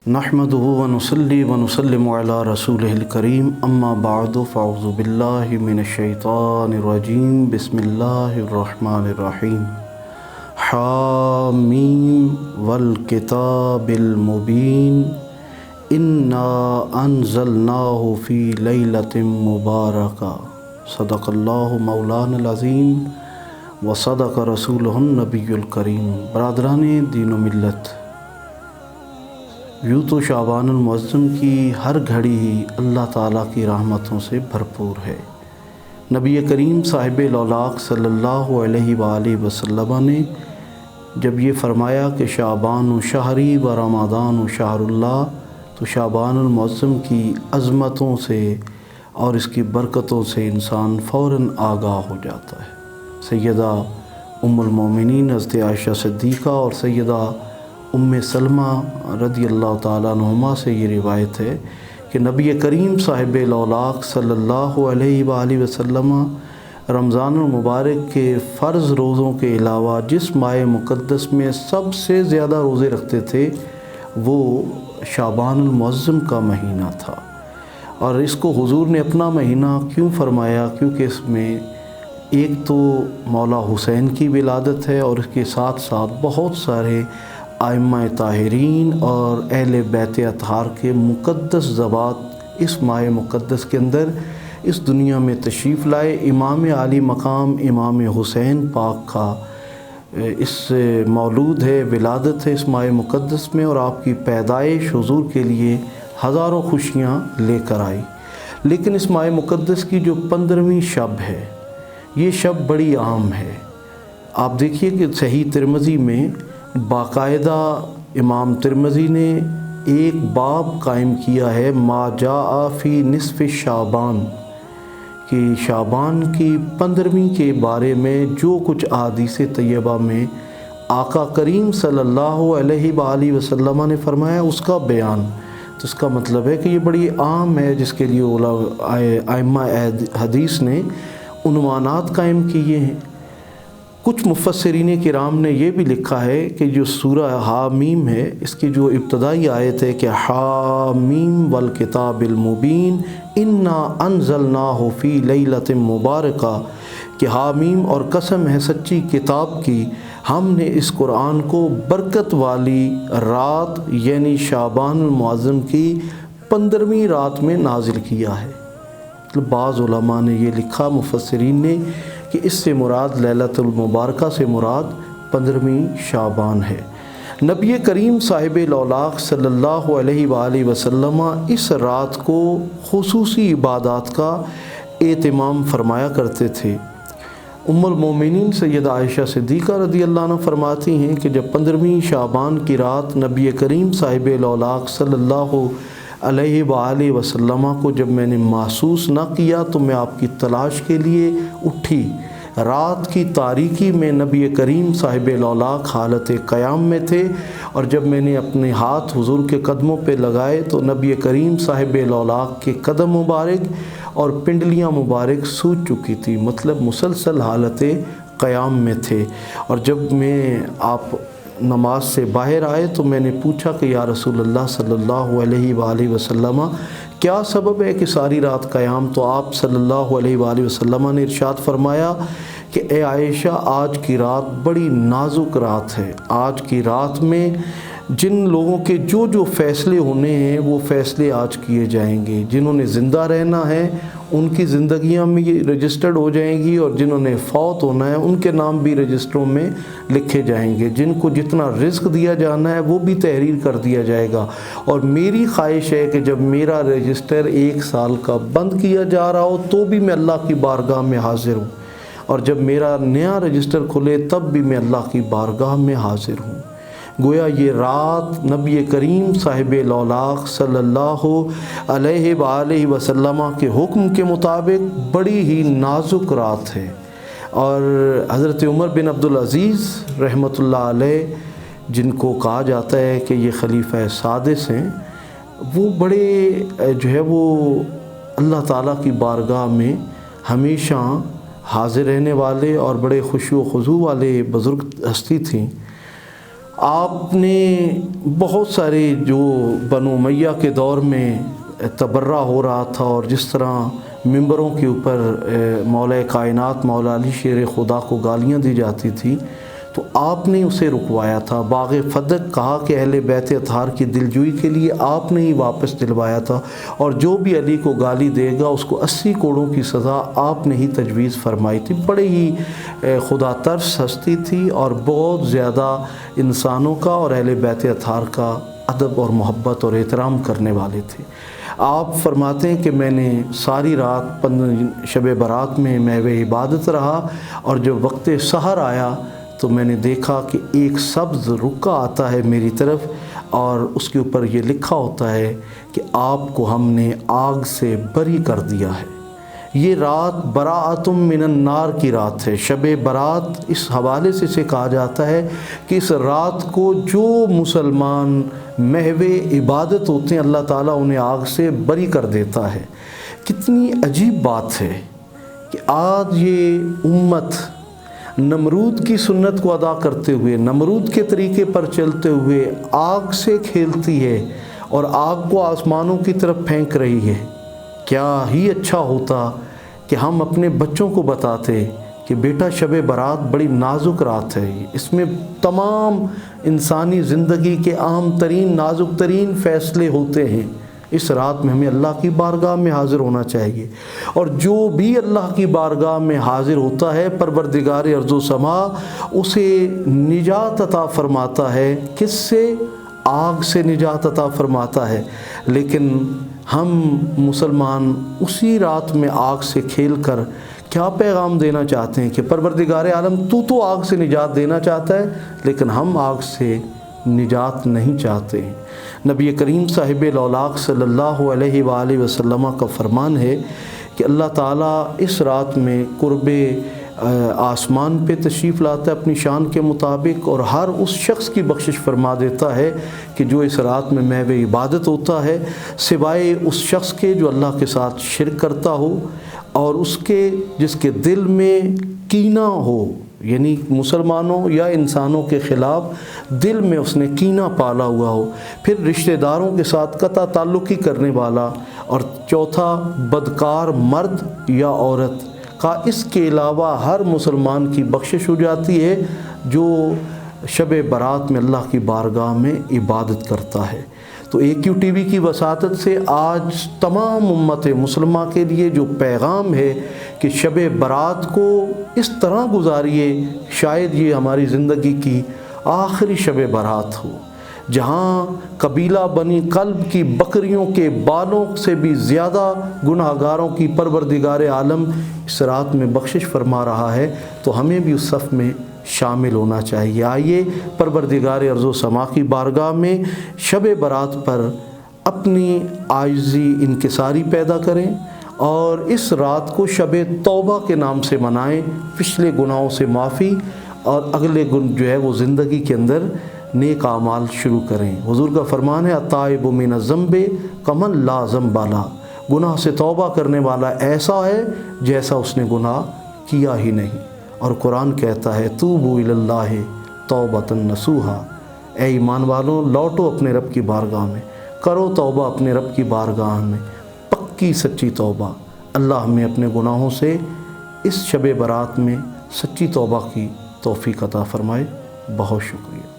نحمدہ ونصلی ونسلم علی رسولہ الکریم، اما بعد فاعوذ باللہ من الشیطان الرجیم، بسم اللہ الرحمن الرحیم۔ حامیم والکتاب المبین، انا انزلناہ فی لیلۃ مبارکہ، صدق اللہ مولانا العظیم وصدق رسولہ النبی الکریم۔ برادران دین و ملت، یوں تو شعبان المعظم کی ہر گھڑی ہی اللہ تعالیٰ کی رحمتوں سے بھرپور ہے۔ نبی کریم صاحب لولاق صلی اللہ علیہ وآلہ وسلم نے جب یہ فرمایا کہ شعبان شہری و رمضان شہر اللہ، تو شعبان المعظم کی عظمتوں سے اور اس کی برکتوں سے انسان فوراً آگاہ ہو جاتا ہے۔ سیدہ ام المومنین حضرت عائشہ صدیقہ اور سیدہ ام سلمہ رضی اللہ تعالیٰ عنہما سے یہ روایت ہے کہ نبی کریم صاحب لولاق صلی اللہ علیہ وآلہ وسلم رمضان المبارک کے فرض روزوں کے علاوہ جس ماہ مقدس میں سب سے زیادہ روزے رکھتے تھے وہ شعبان المعظم کا مہینہ تھا۔ اور اس کو حضور نے اپنا مہینہ کیوں فرمایا؟ کیونکہ اس میں ایک تو مولا حسین کی ولادت ہے اور اس کے ساتھ ساتھ بہت سارے ائمہ طاہرین اور اہل بیت اطہار کے مقدس ذوات اس ماہ مقدس کے اندر اس دنیا میں تشریف لائے۔ امام عالی مقام امام حسین پاک کا اس مولود ہے، ولادت ہے اس ماہ مقدس میں، اور آپ کی پیدائش حضور کے لیے ہزاروں خوشیاں لے کر آئی۔ لیکن اس ماہ مقدس کی جو 15ویں شب ہے، یہ شب بڑی عام ہے۔ آپ دیکھیے کہ صحیح ترمذی میں باقاعدہ امام ترمذی نے ایک باب قائم کیا ہے، ما جاء فی نصف شعبان، کہ شعبان کی 15ویں کے بارے میں جو کچھ احادیث طیبہ میں آقا کریم صلی اللہ علیہ وآلہ وسلم نے فرمایا اس کا بیان۔ تو اس کا مطلب ہے کہ یہ بڑی عام ہے، جس کے لیے ائمہ حدیث نے عنوانات قائم کیے ہیں۔ کچھ مفسرین کرام نے یہ بھی لکھا ہے کہ جو سورہ حامیم ہے، اس کی جو ابتدائی آیت ہے کہ حامیم والکتاب المبین انا انزلناہ فی لیلۃ مبارکہ، کہ حامیم اور قسم ہے سچی کتاب کی، ہم نے اس قرآن کو برکت والی رات یعنی شعبان المعظم کی 15ویں رات میں نازل کیا ہے۔ مطلب بعض علماء نے یہ لکھا، مفسرین نے، کہ اس سے مراد لیلۃ المبارکہ سے مراد 15ویں شعبان ہے۔ نبی کریم صاحب لولاق صلی اللہ علیہ وآلہ وسلم اس رات کو خصوصی عبادات کا اہتمام فرمایا کرتے تھے۔ ام المومنین سیدہ عائشہ صدیقہ رضی اللہ عنہ فرماتی ہیں کہ جب 15ویں شعبان کی رات نبی کریم صاحب لولاق صلی اللہ علیہ وآلہ وسلم کو جب میں نے محسوس نہ کیا تو میں آپ کی تلاش کے لیے اٹھی۔ رات کی تاریکی میں نبی کریم صاحب لولاق حالت قیام میں تھے، اور جب میں نے اپنے ہاتھ حضور کے قدموں پہ لگائے تو نبی کریم صاحب لولاق کے قدم مبارک اور پنڈلیاں مبارک سوج چکی تھی، مطلب مسلسل حالت قیام میں تھے۔ اور جب میں آپ نماز سے باہر آئے تو میں نے پوچھا کہ یا رسول اللہ صلی اللہ علیہ وآلہ وسلم کیا سبب ہے کہ ساری رات قیام؟ تو آپ صلی اللہ علیہ وآلہ وسلم نے ارشاد فرمایا کہ اے عائشہ، آج کی رات بڑی نازک رات ہے۔ آج کی رات میں جن لوگوں کے جو جو فیصلے ہونے ہیں وہ فیصلے آج کیے جائیں گے۔ جنہوں نے زندہ رہنا ہے ان کی زندگیاں میں یہ رجسٹرڈ ہو جائیں گی، اور جنہوں نے فوت ہونا ہے ان کے نام بھی رجسٹروں میں لکھے جائیں گے۔ جن کو جتنا رزق دیا جانا ہے وہ بھی تحریر کر دیا جائے گا۔ اور میری خواہش ہے کہ جب میرا رجسٹر 1 سال کا بند کیا جا رہا ہو تو بھی میں اللہ کی بارگاہ میں حاضر ہوں، اور جب میرا نیا رجسٹر کھلے تب بھی میں اللہ کی بارگاہ میں حاضر ہوں۔ گویا یہ رات نبی کریم صاحب لولاق صلی اللہ علیہ وآلہ وسلم کے حکم کے مطابق بڑی ہی نازک رات ہے۔ اور حضرت عمر بن عبدالعزیز رحمۃ اللہ علیہ، جن کو کہا جاتا ہے کہ یہ خلیفہ سادس ہیں، وہ بڑے جو ہے وہ اللہ تعالیٰ کی بارگاہ میں ہمیشہ حاضر رہنے والے اور بڑے خشوع و خضوع والے بزرگ ہستی تھیں۔ آپ نے بہت سارے جو بنو امیہ کے دور میں تبرہ ہو رہا تھا اور جس طرح ممبروں کے اوپر مولا کائنات مولا علی شیر خدا کو گالیاں دی جاتی تھی، تو آپ نے اسے رکوایا تھا۔ باغ فدق کہا کہ اہل بیت اطہار کی دلجوئی کے لیے آپ نے ہی واپس دلوایا تھا، اور جو بھی علی کو گالی دے گا اس کو 80 کوڑوں کی سزا آپ نے ہی تجویز فرمائی تھی۔ بڑے ہی خدا ترس ہستی تھی اور بہت زیادہ انسانوں کا اور اہل بیت اطہار کا ادب اور محبت اور احترام کرنے والے تھے۔ آپ فرماتے ہیں کہ میں نے ساری رات شب برات میں محو عبادت رہا، اور جب وقت سحر آیا تو میں نے دیکھا کہ ایک سبز رکا آتا ہے میری طرف، اور اس کے اوپر یہ لکھا ہوتا ہے کہ آپ کو ہم نے آگ سے بری کر دیا ہے۔ یہ رات براءۃ من النار کی رات ہے۔ شب برات اس حوالے سے اسے کہا جاتا ہے کہ اس رات کو جو مسلمان محو عبادت ہوتے ہیں اللہ تعالیٰ انہیں آگ سے بری کر دیتا ہے۔ کتنی عجیب بات ہے کہ آج یہ امت نمرود کی سنت کو ادا کرتے ہوئے، نمرود کے طریقے پر چلتے ہوئے آگ سے کھیلتی ہے اور آگ کو آسمانوں کی طرف پھینک رہی ہے۔ کیا ہی اچھا ہوتا کہ ہم اپنے بچوں کو بتاتے کہ بیٹا شب برات بڑی نازک رات ہے، اس میں تمام انسانی زندگی کے اہم ترین نازک ترین فیصلے ہوتے ہیں۔ اس رات میں ہمیں اللہ کی بارگاہ میں حاضر ہونا چاہیے، اور جو بھی اللہ کی بارگاہ میں حاضر ہوتا ہے پروردگار ارض و سما اسے نجات عطا فرماتا ہے۔ کس سے؟ آگ سے نجات عطا فرماتا ہے۔ لیکن ہم مسلمان اسی رات میں آگ سے کھیل کر کیا پیغام دینا چاہتے ہیں کہ پروردگار عالم تو آگ سے نجات دینا چاہتا ہے، لیکن ہم آگ سے نجات نہیں چاہتے ہیں۔ نبی کریم صاحب الاولاق صلی اللہ علیہ وآلہ وسلم کا فرمان ہے کہ اللہ تعالیٰ اس رات میں قرب آسمان پہ تشریف لاتا ہے اپنی شان کے مطابق، اور ہر اس شخص کی بخشش فرما دیتا ہے کہ جو اس رات میں محو عبادت ہوتا ہے، سوائے اس شخص کے جو اللہ کے ساتھ شرک کرتا ہو اور اس کے جس کے دل میں کینہ ہو، یعنی مسلمانوں یا انسانوں کے خلاف دل میں اس نے کینہ پالا ہوا ہو، پھر رشتہ داروں کے ساتھ قطع تعلقی کرنے والا، اور چوتھا بدکار مرد یا عورت کا اس کے علاوہ ہر مسلمان کی بخشش ہو جاتی ہے جو شب برات میں اللہ کی بارگاہ میں عبادت کرتا ہے۔ تو AQTV کی وساطت سے آج تمام امت مسلمہ کے لیے جو پیغام ہے کہ شب برات کو اس طرح گزاریے، شاید یہ ہماری زندگی کی آخری شب برات ہو، جہاں قبیلہ بنی کلب کی بکریوں کے بالوں سے بھی زیادہ گناہ گاروں کی پروردگار عالم اس رات میں بخشش فرما رہا ہے، تو ہمیں بھی اس صف میں شامل ہونا چاہیے۔ آئیے پروردگار ارض و سما کی بارگاہ میں شب برات پر اپنی عاجزی انکساری پیدا کریں، اور اس رات کو شب توبہ کے نام سے منائیں، پچھلے گناہوں سے معافی اور اگلے جو ہے وہ زندگی کے اندر نیک اعمال شروع کریں۔ حضور کا فرمان ہے التائب من الذنب کمن لا ذنب لہ، گناہ سے توبہ کرنے والا ایسا ہے جیسا اس نے گناہ کیا ہی نہیں۔ اور قرآن کہتا ہے توبوا الی اللہ توبۃ نصوحا، اے ایمان والوں لوٹو اپنے رب کی بارگاہ میں، کرو توبہ اپنے رب کی بارگاہ میں، پکی سچی توبہ۔ اللہ ہمیں اپنے گناہوں سے اس شب برات میں سچی توبہ کی توفیق عطا فرمائے۔ بہت شکریہ۔